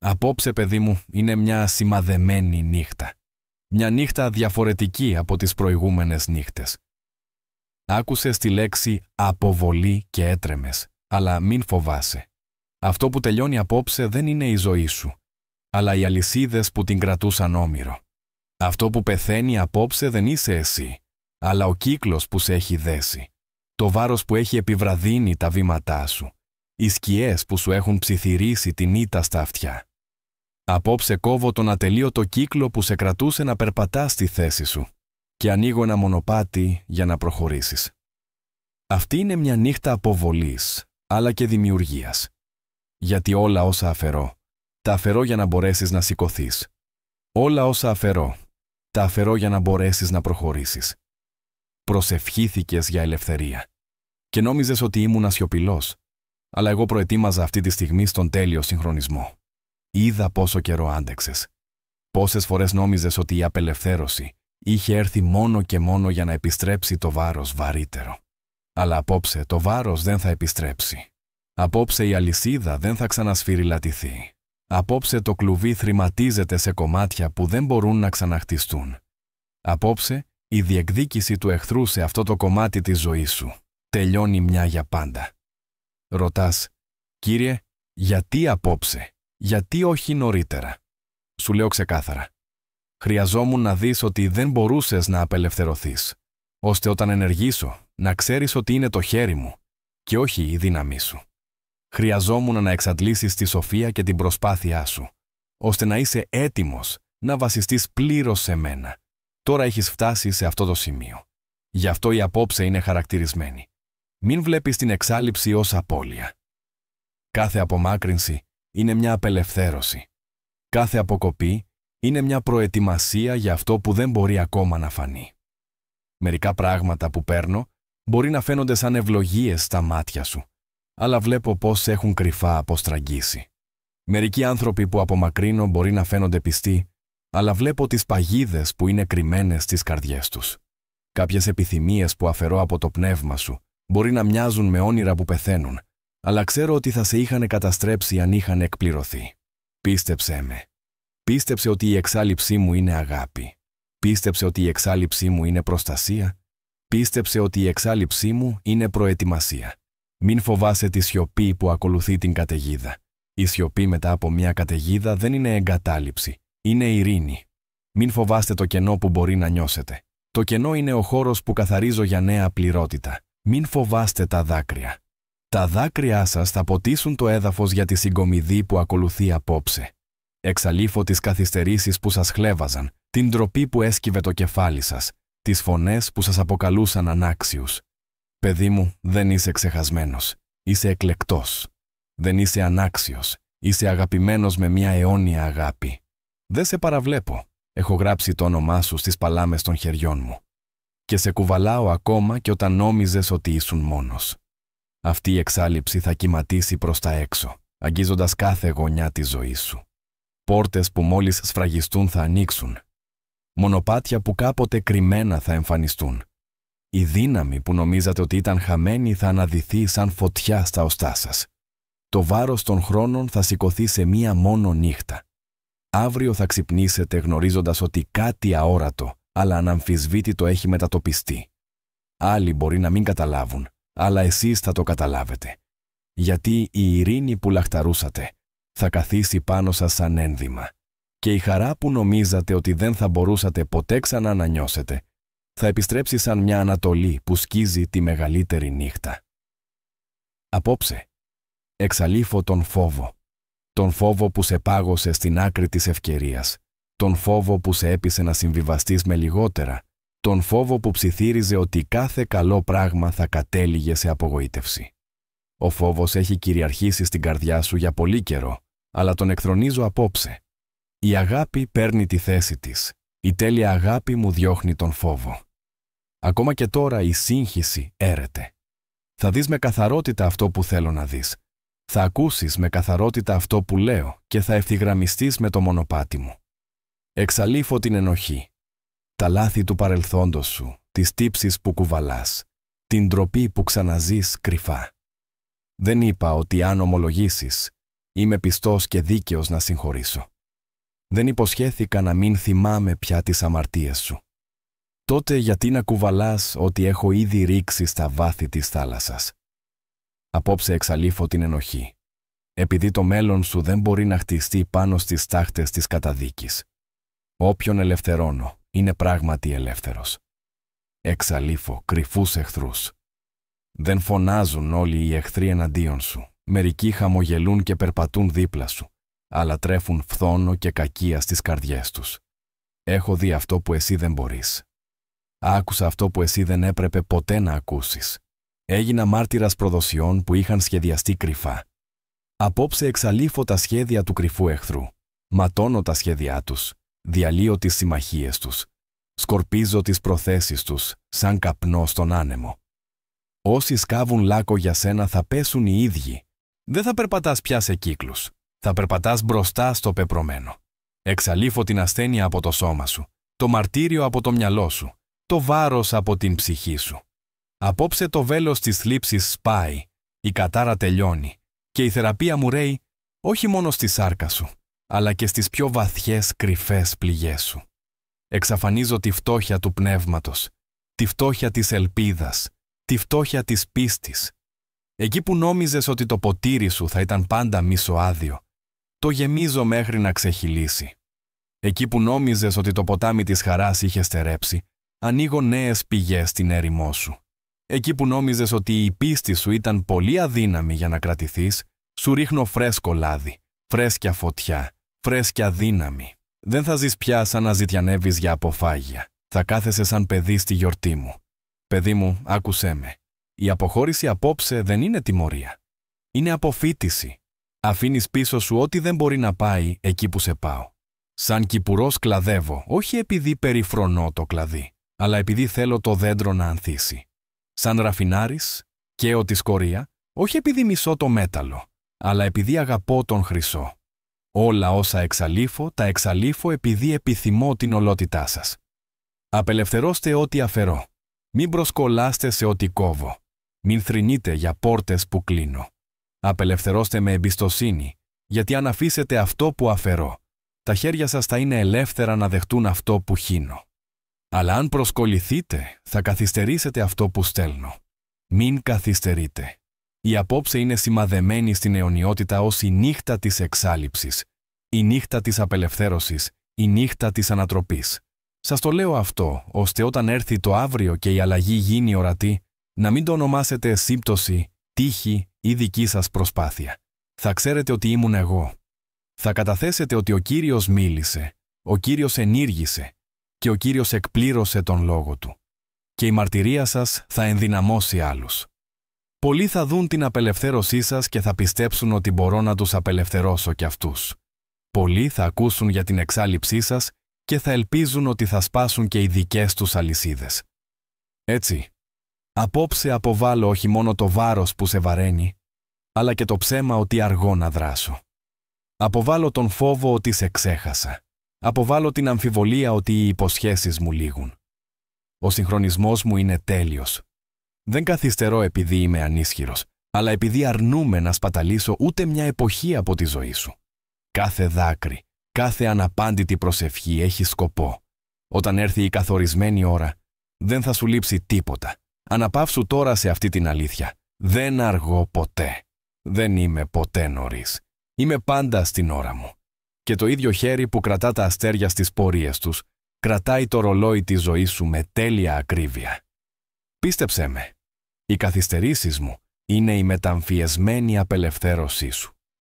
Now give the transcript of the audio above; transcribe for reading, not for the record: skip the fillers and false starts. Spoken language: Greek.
Απόψε, παιδί μου, είναι μια σημαδεμένη νύχτα. Μια νύχτα διαφορετική από τις προηγούμενες νύχτες. Άκουσες τη λέξη αποβολή και έτρεμες, αλλά μην φοβάσαι. Αυτό που τελειώνει απόψε δεν είναι η ζωή σου, αλλά οι αλυσίδες που την κρατούσαν όμηρο. Αυτό που πεθαίνει απόψε δεν είσαι εσύ, αλλά ο κύκλος που σε έχει δέσει. Το βάρος που έχει επιβραδύνει τα βήματά σου. Οι σκιές που σου έχουν ψιθυρίσει την ήττα στα αυτιά. Απόψε κόβω τον ατελείωτο κύκλο που σε κρατούσε να περπατάς στη θέση σου και ανοίγω ένα μονοπάτι για να προχωρήσεις. Αυτή είναι μια νύχτα αποβολής, αλλά και δημιουργίας. Γιατί όλα όσα αφαιρώ, τα αφαιρώ για να μπορέσεις να σηκωθείς. Όλα όσα αφαιρώ, τα αφαιρώ για να μπορέσεις να προχωρήσεις. Προσευχήθηκες για ελευθερία και νόμιζες ότι ήμουν ασιωπηλός, αλλά εγώ προετοίμαζα αυτή τη στιγμή στον τέλειο συγχρονισμό. Είδα πόσο καιρό άντεξες. Πόσες φορές νόμιζες ότι η απελευθέρωση είχε έρθει μόνο και μόνο για να επιστρέψει το βάρος βαρύτερο. Αλλά απόψε το βάρος δεν θα επιστρέψει. Απόψε η αλυσίδα δεν θα ξανασφυριλατηθεί. Απόψε το κλουβί θρηματίζεται σε κομμάτια που δεν μπορούν να ξαναχτιστούν. Απόψε η διεκδίκηση του εχθρού σε αυτό το κομμάτι της ζωής σου τελειώνει μια για πάντα. Ρωτάς, Κύριε, γιατί απόψε, γιατί όχι νωρίτερα? Σου λέω ξεκάθαρα. Χρειαζόμουν να δεις ότι δεν μπορούσες να απελευθερωθείς, ώστε όταν ενεργήσω να ξέρεις ότι είναι το χέρι μου και όχι η δύναμή σου. Χρειαζόμουν να εξαντλήσεις τη σοφία και την προσπάθειά σου, ώστε να είσαι έτοιμος να βασιστείς πλήρως σε μένα. Τώρα έχεις φτάσει σε αυτό το σημείο. Γι' αυτό η απόψε είναι χαρακτηρισμένη. Μην βλέπεις την εξάλειψη ως απώλεια. Κάθε απομάκρυνση είναι μια απελευθέρωση. Κάθε αποκοπή είναι μια προετοιμασία για αυτό που δεν μπορεί ακόμα να φανεί. Μερικά πράγματα που παίρνω μπορεί να φαίνονται σαν ευλογίες στα μάτια σου, αλλά βλέπω πώς έχουν κρυφά αποστραγγίσει. Μερικοί άνθρωποι που απομακρύνω μπορεί να φαίνονται πιστοί, αλλά βλέπω τις παγίδες που είναι κρυμμένες στις καρδιές τους. Κάποιες επιθυμίες που αφαιρώ από το πνεύμα σου μπορεί να μοιάζουν με όνειρα που πεθαίνουν, αλλά ξέρω ότι θα σε είχαν καταστρέψει αν είχαν εκπληρωθεί. Πίστεψέ με. Πίστεψε ότι η εξάλειψή μου είναι αγάπη. Πίστεψε ότι η εξάλειψή μου είναι προστασία. Πίστεψε ότι η εξάλειψή μου είναι προετοιμασία. Μην φοβάσαι τη σιωπή που ακολουθεί την καταιγίδα. Η σιωπή μετά από μια καταιγίδα δεν είναι εγκατάλειψη, είναι ειρήνη. Μην φοβάστε το κενό που μπορεί να νιώσετε. Το κενό είναι ο χώρος που καθαρίζω για νέα πληρότητα. Μην φοβάστε τα δάκρυα. Τα δάκρυά σας θα ποτίσουν το έδαφος για τη συγκομιδή που ακολουθεί απόψε. Εξαλείφω τις καθυστερήσεις που σας χλέβαζαν, την ντροπή που έσκυβε το κεφάλι σας, τις φωνές που σας αποκαλούσαν ανάξιους. Παιδί μου, δεν είσαι ξεχασμένος. Είσαι εκλεκτός. Δεν είσαι ανάξιος. Είσαι αγαπημένος με μια αιώνια αγάπη. Δεν σε παραβλέπω. Έχω γράψει το όνομά σου στις παλάμες των χεριών μου. Και σε κουβαλάω ακόμα και όταν νόμιζες ότι ήσουν μόνος. Αυτή η εξάλειψη θα κυματίσει προς τα έξω, αγγίζοντας κάθε γωνιά της ζωής σου. Πόρτες που μόλις σφραγιστούν θα ανοίξουν. Μονοπάτια που κάποτε κρυμμένα θα εμφανιστούν. Η δύναμη που νομίζατε ότι ήταν χαμένη θα αναδυθεί σαν φωτιά στα οστά σας. Το βάρος των χρόνων θα σηκωθεί σε μία μόνο νύχτα. Αύριο θα ξυπνήσετε γνωρίζοντας ότι κάτι αόρατο, αλλά αναμφισβήτητο έχει μετατοπιστεί. Άλλοι μπορεί να μην καταλάβουν, αλλά εσείς θα το καταλάβετε. Γιατί η ειρήνη που λαχταρούσατε θα καθίσει πάνω σας σαν ένδυμα. Και η χαρά που νομίζατε ότι δεν θα μπορούσατε ποτέ ξανά να νιώσετε, θα επιστρέψει σαν μια ανατολή που σκίζει τη μεγαλύτερη νύχτα. Απόψε, εξαλείφω τον φόβο. Τον φόβο που σε πάγωσε στην άκρη της ευκαιρίας. Τον φόβο που σε έπεισε να συμβιβαστείς με λιγότερα. Τον φόβο που ψιθύριζε ότι κάθε καλό πράγμα θα κατέληγε σε απογοήτευση. Ο φόβος έχει κυριαρχήσει στην καρδιά σου για πολύ καιρό, αλλά τον εκθρονίζω απόψε. Η αγάπη παίρνει τη θέση της. Η τέλεια αγάπη μου διώχνει τον φόβο. Ακόμα και τώρα η σύγχυση έρεται. Θα δεις με καθαρότητα αυτό που θέλω να δεις. Θα ακούσεις με καθαρότητα αυτό που λέω και θα ευθυγραμμιστείς με το μονοπάτι μου. Εξαλείφω την ενοχή. Τα λάθη του παρελθόντος σου, τις τύψεις που κουβαλάς, την ντροπή που ξαναζείς κρυφά. Δεν είπα ότι αν ομολογήσεις, Είμαι πιστός και δίκαιος να συγχωρήσω. Δεν υποσχέθηκα να μην θυμάμαι πια τις αμαρτίες σου. Τότε γιατί να κουβαλάς ό,τι έχω ήδη ρίξει στα βάθη της θάλασσας. Απόψε εξαλείφω την ενοχή, επειδή το μέλλον σου δεν μπορεί να χτιστεί πάνω στις τάχτες της καταδίκης. Όποιον ελευθερώνω είναι πράγματι ελεύθερος. Εξαλείφω κρυφούς εχθρούς. Δεν φωνάζουν όλοι οι εχθροί εναντίον σου. Μερικοί χαμογελούν και περπατούν δίπλα σου, αλλά τρέφουν φθόνο και κακία στις καρδιές τους. Έχω δει αυτό που εσύ δεν μπορείς. Άκουσα αυτό που εσύ δεν έπρεπε ποτέ να ακούσεις. Έγινα μάρτυρας προδοσιών που είχαν σχεδιαστεί κρυφά. Απόψε εξαλείφω τα σχέδια του κρυφού εχθρού. Ματώνω τα σχέδιά τους. Διαλύω τις συμμαχίες τους. Σκορπίζω τις προθέσεις τους, σαν καπνό στον άνεμο. Όσοι σκάβουν λάκκο για σένα θα πέσουν οι ίδιοι. Δεν θα περπατάς πια σε κύκλους. Θα περπατάς μπροστά στο πεπρωμένο. Εξαλείφω την ασθένεια από το σώμα σου, το μαρτύριο από το μυαλό σου, το βάρος από την ψυχή σου. Απόψε το βέλος της θλίψης σπάει, η κατάρα τελειώνει και η θεραπεία μου ρέει όχι μόνο στη σάρκα σου, αλλά και στις πιο βαθιές κρυφές πληγές σου. Εξαφανίζω τη φτώχεια του πνεύματος, τη φτώχεια της ελπίδας, τη φτώχεια της πίστης. Εκεί που νόμιζες ότι το ποτήρι σου θα ήταν πάντα μισοάδιο, το γεμίζω μέχρι να ξεχυλήσει. Εκεί που νόμιζες ότι το ποτάμι της χαράς είχε στερέψει, ανοίγω νέες πηγές στην έρημό σου. Εκεί που νόμιζες ότι η πίστη σου ήταν πολύ αδύναμη για να κρατηθείς, σου ρίχνω φρέσκο λάδι, φρέσκια φωτιά, φρέσκια δύναμη. Δεν θα ζεις πια σαν να ζητιανεύεις για αποφάγια. Θα κάθεσαι σαν παιδί στη γιορτή μου. Παιδί μου, άκουσέ με. Η αποχώρηση απόψε δεν είναι τιμωρία. Είναι αποφύτιση. Αφήνεις πίσω σου ό,τι δεν μπορεί να πάει εκεί που σε πάω. Σαν κυπουρός κλαδεύω, όχι επειδή περιφρονώ το κλαδί, αλλά επειδή θέλω το δέντρο να ανθίσει. Σαν ραφινάρης, καίω τη σκορία, όχι επειδή μισώ το μέταλλο, αλλά επειδή αγαπώ τον χρυσό. Όλα όσα εξαλείφω, τα εξαλείφω επειδή επιθυμώ την ολότητά σας. Απελευθερώστε ό,τι αφαιρώ. Μην προσκολάστε σε ό,τι κόβω. Μην θρηνείτε για πόρτες που κλείνω. Απελευθερώστε με εμπιστοσύνη, γιατί αν αφήσετε αυτό που αφαιρώ, τα χέρια σας θα είναι ελεύθερα να δεχτούν αυτό που χύνω. Αλλά αν προσκοληθείτε, θα καθυστερήσετε αυτό που στέλνω. Μην καθυστερείτε. Η απόψε είναι σημαδεμένη στην αιωνιότητα ως η νύχτα της εξάλειψης, η νύχτα της απελευθέρωσης, η νύχτα της ανατροπής. Σας το λέω αυτό, ώστε όταν έρθει το αύριο και η αλλαγή γίνει ορατή, να μην το ονομάσετε σύμπτωση, τύχη ή δική σας προσπάθεια. Θα ξέρετε ότι ήμουν εγώ. Θα καταθέσετε ότι ο Κύριος μίλησε, ο Κύριος ενήργησε και ο Κύριος εκπλήρωσε τον λόγο του. Και η μαρτυρία σας θα ενδυναμώσει άλλους. Πολλοί θα δουν την απελευθέρωσή σας και θα πιστέψουν ότι μπορώ να τους απελευθερώσω κι αυτούς. Πολλοί θα ακούσουν για την εξάλειψή σας και θα ελπίζουν ότι θα σπάσουν και οι δικές τους αλυσίδες. Έτσι, απόψε αποβάλλω όχι μόνο το βάρος που σε βαραίνει, αλλά και το ψέμα ότι αργώ να δράσω. Αποβάλλω τον φόβο ότι σε ξέχασα. Αποβάλλω την αμφιβολία ότι οι υποσχέσεις μου λήγουν. Ο συγχρονισμός μου είναι τέλειος. Δεν καθυστερώ επειδή είμαι ανίσχυρος, αλλά επειδή αρνούμαι να σπαταλήσω ούτε μια εποχή από τη ζωή σου. Κάθε δάκρυ, κάθε αναπάντητη προσευχή έχει σκοπό. Όταν έρθει η καθορισμένη ώρα, δεν θα σου λείψει τίποτα. Αναπαύσου τώρα σε αυτή την αλήθεια. Δεν αργώ ποτέ. Δεν είμαι ποτέ νωρίς. Είμαι πάντα στην ώρα μου. Και το ίδιο χέρι που κρατά τα αστέρια στις πορείες τους, κρατάει το ρολόι της ζωής σου με τέλεια ακρίβεια. Πίστεψέ με, οι καθυστερήσεις μου είναι η μεταμφιεσμένη απελευθέρωσή σου.